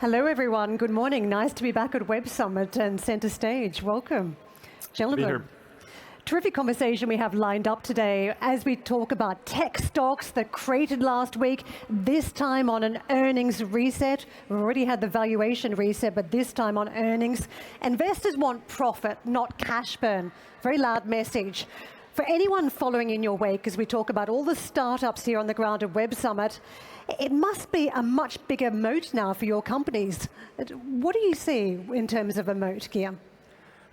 Hello, everyone. Good morning. Nice to be back at Web Summit and Centre Stage. Welcome. Gentlemen. Terrific conversation we have lined up today as we talk about tech stocks that created last week, this time on an earnings reset. We've already had the valuation reset, but this time on earnings. Investors want profit, not cash burn. Very loud message. For anyone following in your wake, as we talk about all the startups here on the ground at Web Summit, it must be a much bigger moat now for your companies. What do you see in terms of a moat, Guillaume?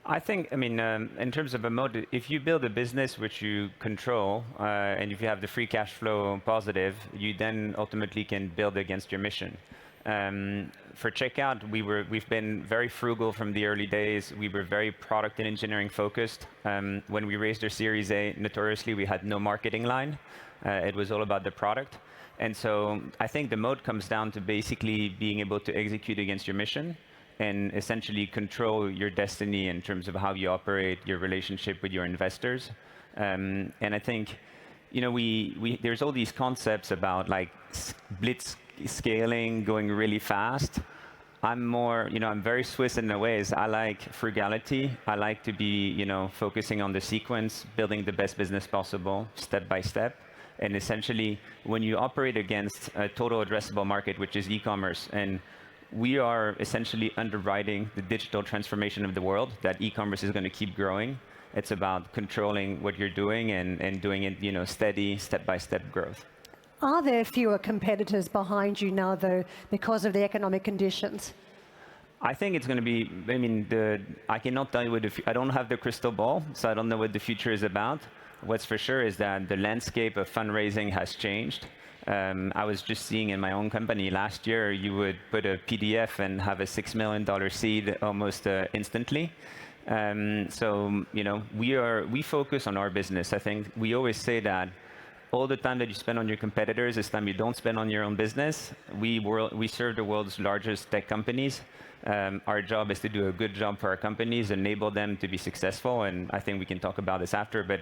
I think, in terms of a moat, if you build a business which you control, and if you have the free cash flow positive, you then ultimately can build against your mission. For Checkout, we've been very frugal from the early days. We were very product and engineering focused. When we raised our Series A, notoriously, we had no marketing line. It was all about the product. And so I think the moat comes down to basically being able to execute against your mission and essentially control your destiny in terms of how you operate your relationship with your investors. And I think, there's all these concepts about like blitz scaling, going really fast. I'm very Swiss in the ways. I like frugality. I like to be, focusing on the sequence, building the best business possible, step by step. And essentially, when you operate against a total addressable market, which is e-commerce, and we are essentially underwriting the digital transformation of the world, that e-commerce is going to keep growing. It's about controlling what you're doing and doing it, steady, step-by-step growth. Are there fewer competitors behind you now, though, because of the economic conditions? I think it's going to be, I cannot tell you I don't have the crystal ball, so I don't know what the future is about. What's for sure is that the landscape of fundraising has changed. I was just seeing in my own company last year, you would put a PDF and have a $6 million seed almost instantly. So, we focus on our business. I think we always say that all the time that you spend on your competitors is time you don't spend on your own business. We serve the world's largest tech companies. Our job is to do a good job for our companies, enable them to be successful, and I think we can talk about this after, but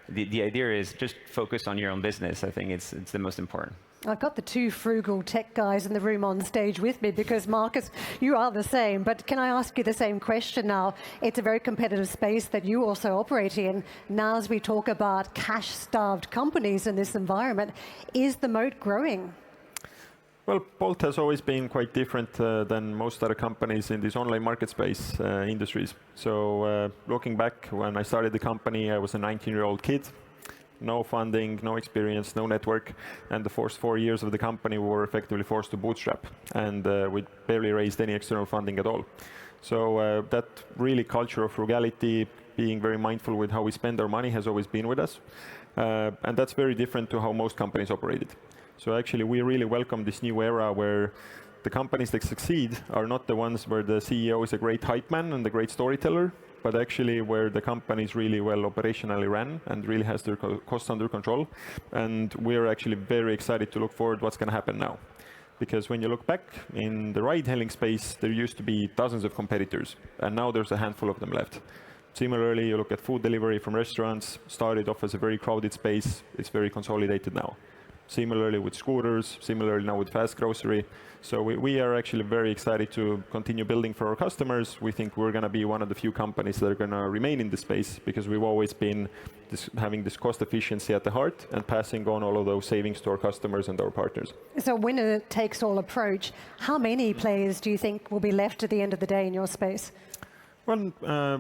the idea is just focus on your own business. I think it's the most important. I've got the two frugal tech guys in the room on stage with me because, Markus, you are the same. But can I ask you the same question now? It's a very competitive space that you also operate in. Now, as we talk about cash-starved companies in this environment, is the moat growing? Well, Bolt has always been quite different than most other companies in these online market space industries. So looking back, when I started the company, I was a 19-year-old kid. No funding, no experience, no network. And the first 4 years of the company, we were effectively forced to bootstrap. And we barely raised any external funding at all. So that really culture of frugality, being very mindful with how we spend our money has always been with us. And that's very different to how most companies operated. So actually, we really welcome this new era where the companies that succeed are not the ones where the CEO is a great hype man and a great storyteller, but actually where the company is really well operationally ran and really has their costs under control. And we're actually very excited to look forward what's going to happen now. Because when you look back in the ride-hailing space, there used to be dozens of competitors, and now there's a handful of them left. Similarly, you look at food delivery from restaurants, started off as a very crowded space, it's very consolidated now. Similarly with scooters, similarly now with fast grocery. So we are actually very excited to continue building for our customers. We think we're going to be one of the few companies that are going to remain in this space because we've always been having this cost efficiency at the heart and passing on all of those savings to our customers and our partners. So winner-takes-all approach, how many players do you think will be left at the end of the day in your space? Well,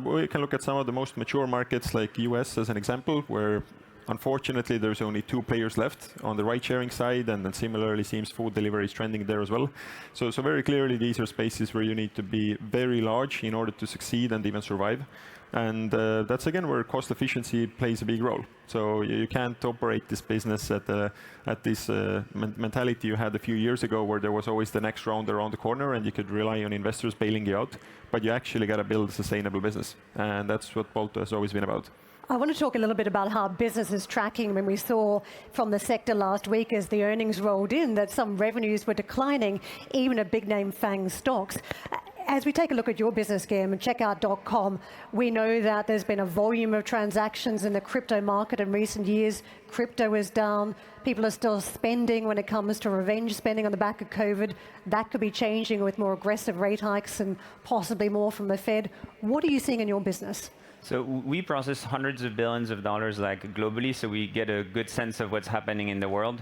we can look at some of the most mature markets like US as an example, where unfortunately, there's only 2 players left on the ride-sharing side, and then similarly seems food delivery is trending there as well. So very clearly, these are spaces where you need to be very large in order to succeed and even survive. And that's again where cost efficiency plays a big role. So you can't operate this business at this mentality you had a few years ago, where there was always the next round around the corner, and you could rely on investors bailing you out. But you actually got to build a sustainable business, and that's what Bolt has always been about. I want to talk a little bit about how business is tracking. When we saw from the sector last week as the earnings rolled in that some revenues were declining, even at big name FANG stocks. As we take a look at your business, Guillaume, and checkout.com, we know that there's been a volume of transactions in the crypto market in recent years. Crypto is down. People are still spending when it comes to revenge spending on the back of COVID. That could be changing with more aggressive rate hikes and possibly more from the Fed. What are you seeing in your business? So we process hundreds of billions of dollars globally, so we get a good sense of what's happening in the world.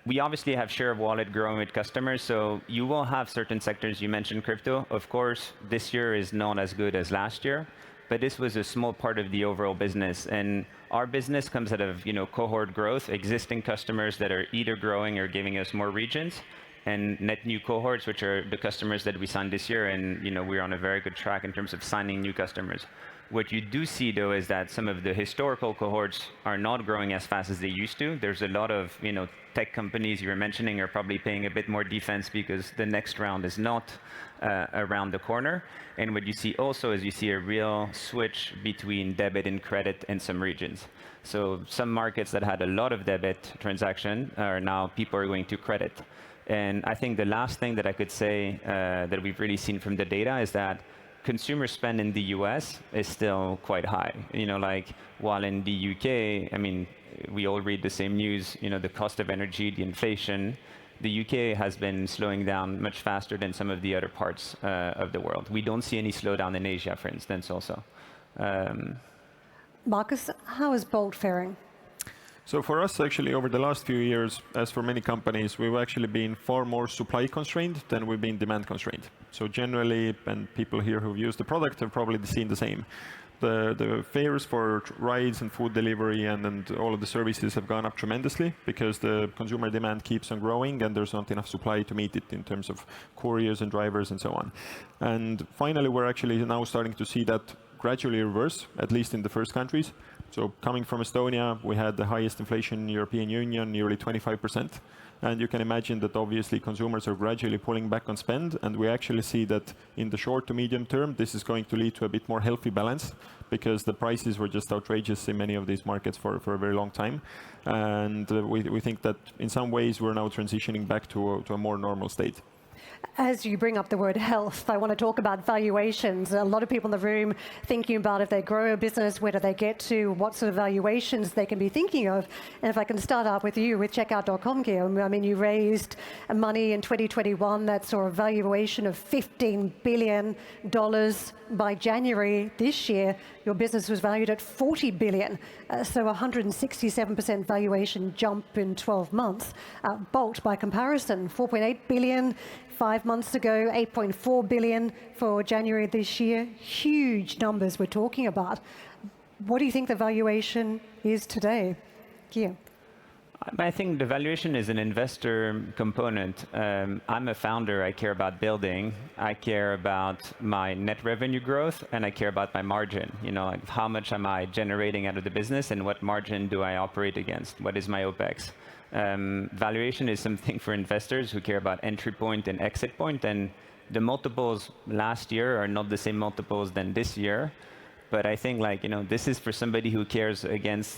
We obviously have share of wallet growing with customers, so you will have certain sectors. You mentioned crypto. Of course, this year is not as good as last year, but this was a small part of the overall business. And our business comes out of cohort growth, existing customers that are either growing or giving us more regions, and net new cohorts, which are the customers that we signed this year. And we're on a very good track in terms of signing new customers. What you do see, though, is that some of the historical cohorts are not growing as fast as they used to. There's a lot of tech companies you were mentioning are probably paying a bit more defense because the next round is not around the corner. And what you see also is you see a real switch between debit and credit in some regions. So some markets that had a lot of debit transaction are now people are going to credit. And I think the last thing that I could say that we've really seen from the data is that consumer spend in the US is still quite high. While in the UK, I mean, we all read the same news, the cost of energy, the inflation, the UK has been slowing down much faster than some of the other parts of the world. We don't see any slowdown in Asia, for instance, also. Markus, how is Bolt faring? So for us, actually, over the last few years, as for many companies, we've actually been far more supply constrained than we've been demand constrained. So generally, and people here who've used the product have probably seen the same. The fares for rides and food delivery and all of the services have gone up tremendously because the consumer demand keeps on growing and there's not enough supply to meet it in terms of couriers and drivers and so on. And finally, we're actually now starting to see that gradually reverse, at least in the first countries. So coming from Estonia, we had the highest inflation in the European Union, nearly 25%. And you can imagine that obviously consumers are gradually pulling back on spend. And we actually see that in the short to medium term, this is going to lead to a bit more healthy balance because the prices were just outrageous in many of these markets for a very long time. And we think that in some ways, we're now transitioning back to a more normal state. As you bring up the word health, I want to talk about valuations. A lot of people in the room thinking about if they grow a business, where do they get to, what sort of valuations they can be thinking of. And if I can start out with you, with checkout.com, Guillaume, I mean, you raised money in 2021 that saw a valuation of $15 billion. By January this year, your business was valued at $40 billion, so 167% valuation jump in 12 months. Bolt, by comparison, $4.8 billion 5 months ago, $8.4 billion for January this year. Huge numbers we're talking about. What do you think the valuation is today? Guillaume. I think the valuation is an investor component. I'm a founder. I care about building. I care about my net revenue growth, and I care about my margin. Like how much am I generating out of the business, and what margin do I operate against? What is my OPEX? Valuation is something for investors who care about entry point and exit point. And the multiples last year are not the same multiples than this year. But I think this is for somebody who cares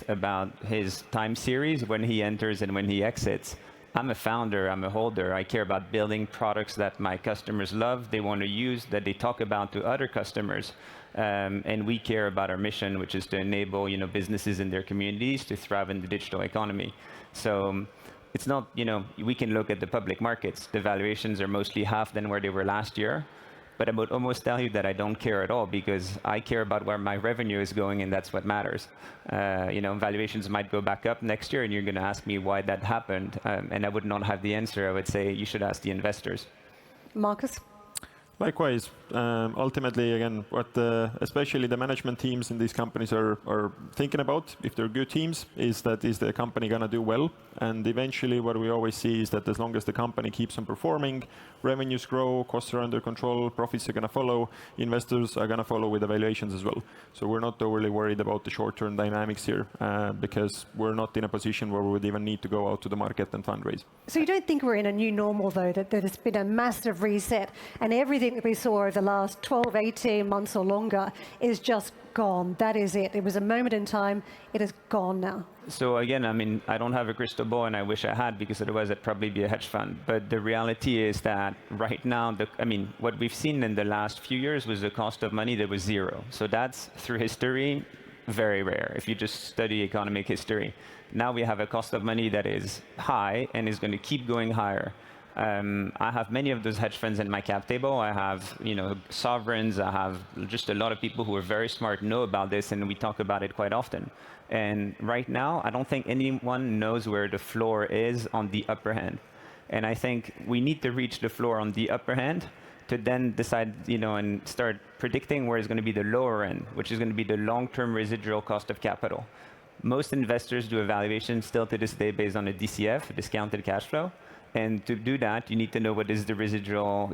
about his time series when he enters and when he exits. I'm a founder, I'm a holder. I care about building products that my customers love, they want to use, that they talk about to other customers. And we care about our mission, which is to enable businesses in their communities to thrive in the digital economy. So it's not, we can look at the public markets. The valuations are mostly half than where they were last year. But I would almost tell you that I don't care at all because I care about where my revenue is going, and that's what matters. Valuations might go back up next year, and you're going to ask me why that happened, and I would not have the answer. I would say you should ask the investors. Markus? Likewise, ultimately, again, what especially the management teams in these companies are thinking about, if they're good teams, is the company going to do well? And eventually, what we always see is that as long as the company keeps on performing, revenues grow, costs are under control, profits are going to follow, investors are going to follow with evaluations as well. So we're not overly worried about the short-term dynamics here because we're not in a position where we would even need to go out to the market and fundraise. So you don't think we're in a new normal, though, that there's been a massive reset and everything that we saw over the last 12, 18 months or longer is just gone. That is it. It was a moment in time. It is gone now. So again, I mean, I don't have a crystal ball, and I wish I had, because otherwise I'd probably be a hedge fund. But the reality is that right now, what we've seen in the last few years was a cost of money that was zero. So that's, through history, very rare, if you just study economic history. Now we have a cost of money that is high and is going to keep going higher. I have many of those hedge funds in my cap table. I have, sovereigns. I have just a lot of people who are very smart, know about this, and we talk about it quite often. And right now, I don't think anyone knows where the floor is on the upper hand. And I think we need to reach the floor on the upper hand to then decide, and start predicting where is going to be the lower end, which is going to be the long-term residual cost of capital. Most investors do evaluation still to this day based on a DCF, a discounted cash flow. And to do that, you need to know what is the residual,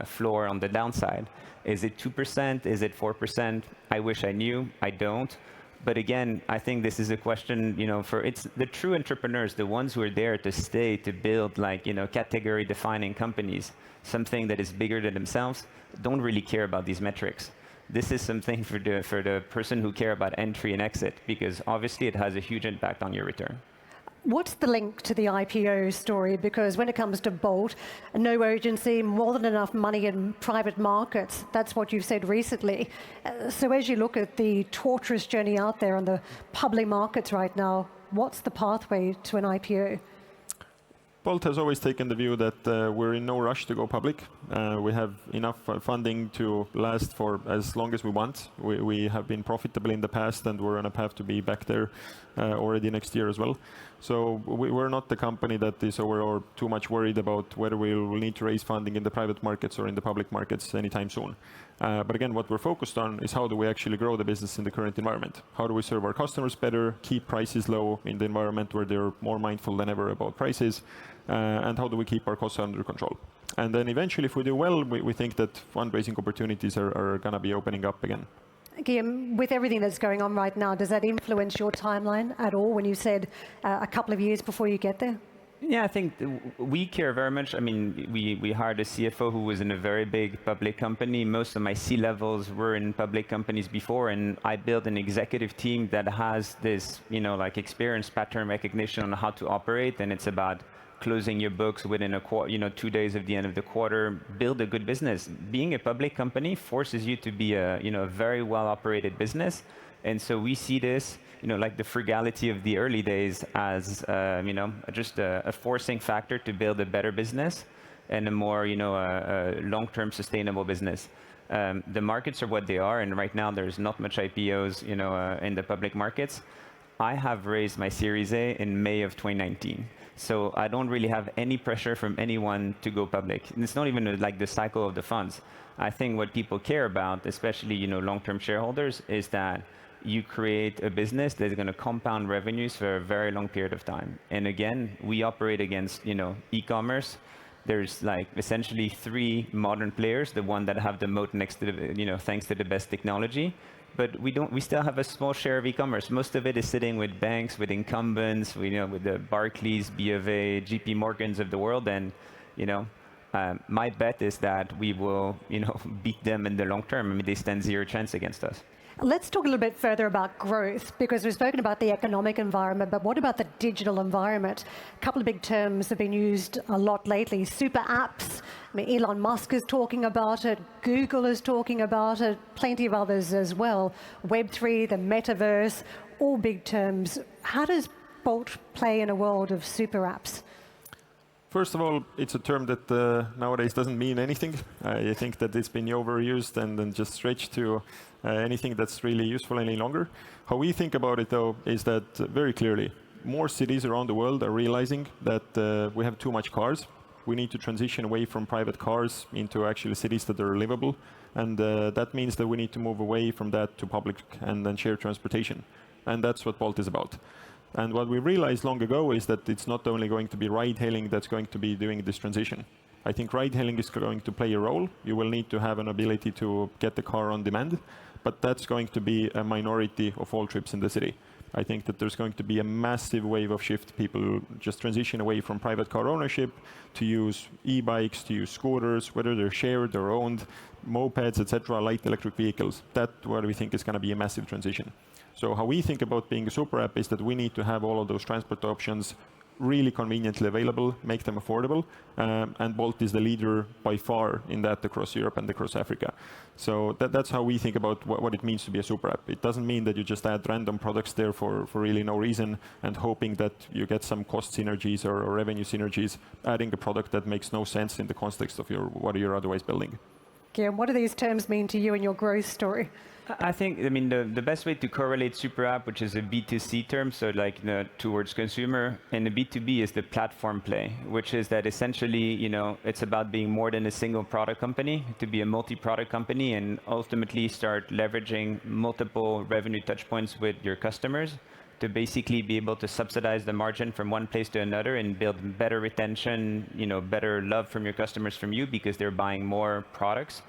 floor on the downside. Is it 2%? Is it 4%? I wish I knew. I don't. But again, I think this is a question, it's the true entrepreneurs, the ones who are there to stay, to build category-defining companies, something that is bigger than themselves, don't really care about these metrics. This is something for the person who care about entry and exit, because obviously it has a huge impact on your return. What's the link to the IPO story? Because when it comes to Bolt, no urgency, more than enough money in private markets. That's what you've said recently. So as you look at the torturous journey out there on the public markets right now, what's the pathway to an IPO? Bolt has always taken the view that we're in no rush to go public. We have enough funding to last for as long as we want. We have been profitable in the past, and we're on a path to be back there already next year as well. So we're not the company that is or too much worried about whether we will need to raise funding in the private markets or in the public markets anytime soon. But again, what we're focused on is how do we actually grow the business in the current environment? How do we serve our customers better, keep prices low in the environment where they're more mindful than ever about prices, and how do we keep our costs under control? And then eventually, if we do well, we think that fundraising opportunities are going to be opening up again. Guillaume, with everything that's going on right now, does that influence your timeline at all when you said a couple of years before you get there? Yeah, I think we care very much. I mean, we hired a CFO who was in a very big public company. Most of my C-levels were in public companies before, and I built an executive team that has this, experience, pattern recognition on how to operate, and it's about closing your books within a quarter, 2 days of the end of the quarter, build a good business. Being a public company forces you to be a very well-operated business. And so we see this, like the frugality of the early days as, just a forcing factor to build a better business and a more, long-term sustainable business. The markets are what they are, and right now there's not much IPOs, in the public markets. I have raised my Series A in May of 2019. So I don't really have any pressure from anyone to go public. And it's not even like the cycle of the funds. I think what people care about, especially long-term shareholders, is that you create a business that's going to compound revenues for a very long period of time. And again, we operate against e-commerce. There's essentially 3 modern players, the one that have the moat next to the, thanks to the best technology. But we still have a small share of e-commerce. Most of it is sitting with banks, with incumbents, with the Barclays, B of A, JP Morgans of the world. And, my bet is that we will, beat them in the long term. I mean, they stand 0 chance against us. Let's talk a little bit further about growth, because we've spoken about the economic environment, but what about the digital environment? A couple of big terms have been used a lot lately. Super apps. I mean, Elon Musk is talking about it. Google is talking about it. Plenty of others as well. Web3, the metaverse, all big terms. How does Bolt play in a world of super apps? First of all, it's a term that nowadays doesn't mean anything. I think that it's been overused and then just stretched to anything that's really useful any longer. How we think about it, though, is that very clearly, more cities around the world are realizing that we have too much cars. We need to transition away from private cars into actually cities that are livable. And that means that we need to move away from that to public and then shared transportation. And that's what Bolt is about. And what we realized long ago is that it's not only going to be ride-hailing that's going to be doing this transition. I think ride-hailing is going to play a role. You will need to have an ability to get the car on demand, but that's going to be a minority of all trips in the city. I think that there's going to be a massive wave of shift. People just transition away from private car ownership to use e-bikes, to use scooters, whether they're shared or owned, mopeds, etc., light electric vehicles. That's what we think is going to be a massive transition. So how we think about being a super app is that we need to have all of those transport options really conveniently available, make them affordable, and Bolt is the leader by far in that across Europe and across Africa. So that's how we think about what it means to be a super app. It doesn't mean that you just add random products there for really no reason and hoping that you get some cost synergies or revenue synergies, adding a product that makes no sense in the context of what you're otherwise building. Guillaume, what do these terms mean to you and your growth story? I think, the best way to correlate super app, which is a B2C term, so like towards consumer, and the B2B is the platform play, which is that essentially, it's about being more than a single product company, to be a multi-product company and ultimately start leveraging multiple revenue touch points with your customers to basically be able to subsidize the margin from one place to another and build better retention, better love from your customers from you because they're buying more products.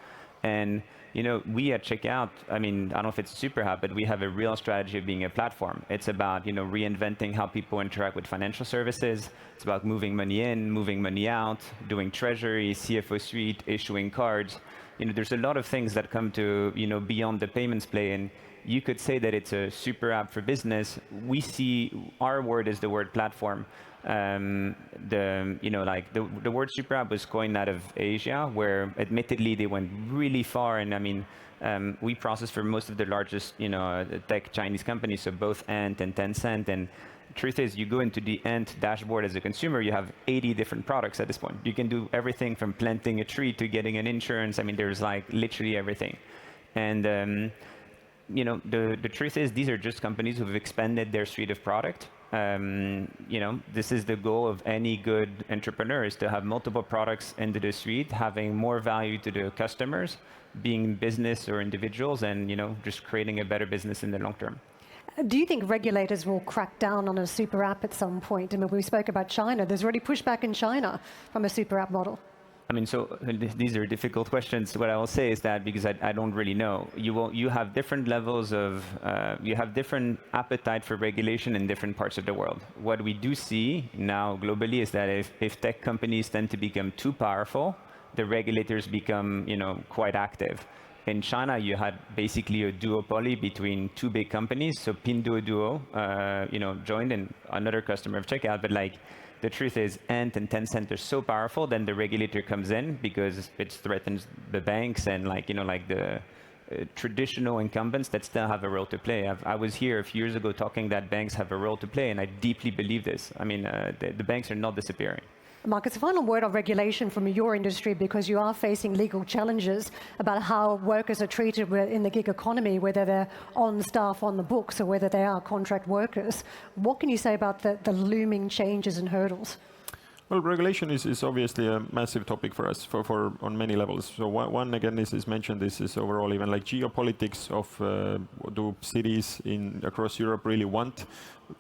And we at Checkout, I don't know if it's a super app, but we have a real strategy of being a platform. It's about, reinventing how people interact with financial services. It's about moving money in, moving money out, doing treasury, CFO suite, issuing cards. There's a lot of things that come to, beyond the payments play. And you could say that it's a super app for business. We see our word is the word platform. The word super app was coined out of Asia, where admittedly they went really far. And we process for most of the largest, tech Chinese companies, so both Ant and Tencent. And the truth is, you go into the Ant dashboard as a consumer, you have 80 different products at this point. You can do everything from planting a tree to getting an insurance. There's like literally everything. And the truth is, these are just companies who've expanded their suite of product. This is the goal of any good entrepreneur, is to have multiple products into the suite, having more value to the customers, being business or individuals, and just creating a better business in the long term. Do you think regulators will crack down on a super app at some point? We spoke about China. There's already pushback in China from a super app model. So these are difficult questions. What I will say is that, because I don't really know, you have different levels of, you have different appetite for regulation in different parts of the world. What we do see now globally is that if tech companies tend to become too powerful, the regulators become, quite active. In China, you had basically a duopoly between two big companies. So Pinduoduo, joined, and another customer of Checkout, but the truth is, Ant and Tencent are so powerful, then the regulator comes in because it threatens the banks and the traditional incumbents that still have a role to play. I was here a few years ago talking that banks have a role to play, and I deeply believe this. The banks are not disappearing. Markus, a final word on regulation from your industry, because you are facing legal challenges about how workers are treated in the gig economy, whether they're on staff on the books or whether they are contract workers. What can you say about the looming changes and hurdles? Well, regulation is obviously a massive topic for us for on many levels. So one again is mentioned. This is overall even like geopolitics of do cities across Europe really want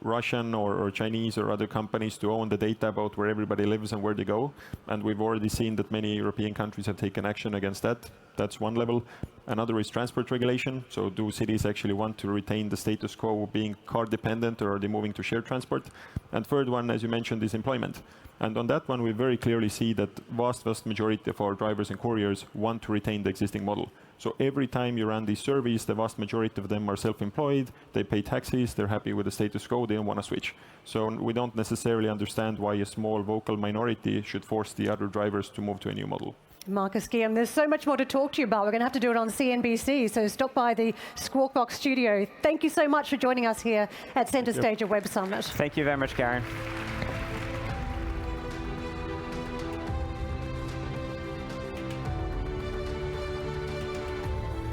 Russian or Chinese or other companies to own the data about where everybody lives and where they go? And we've already seen that many European countries have taken action against that. That's one level. Another is transport regulation. So do cities actually want to retain the status quo being car dependent, or are they moving to shared transport? And third one, as you mentioned, is employment. And on that one, we very clearly see that vast majority of our drivers and couriers want to retain the existing model. So every time you run these surveys, the vast majority of them are self-employed, they pay taxes, they're happy with the status quo, they don't want to switch. So we don't necessarily understand why a small vocal minority should force the other drivers to move to a new model. Markus, Guillaume, there's so much more to talk to you about. We're going to have to do it on CNBC, so stop by the Squawk Box studio. Thank you so much for joining us here at Centre Stage of Web Summit. Thank you very much, Karen.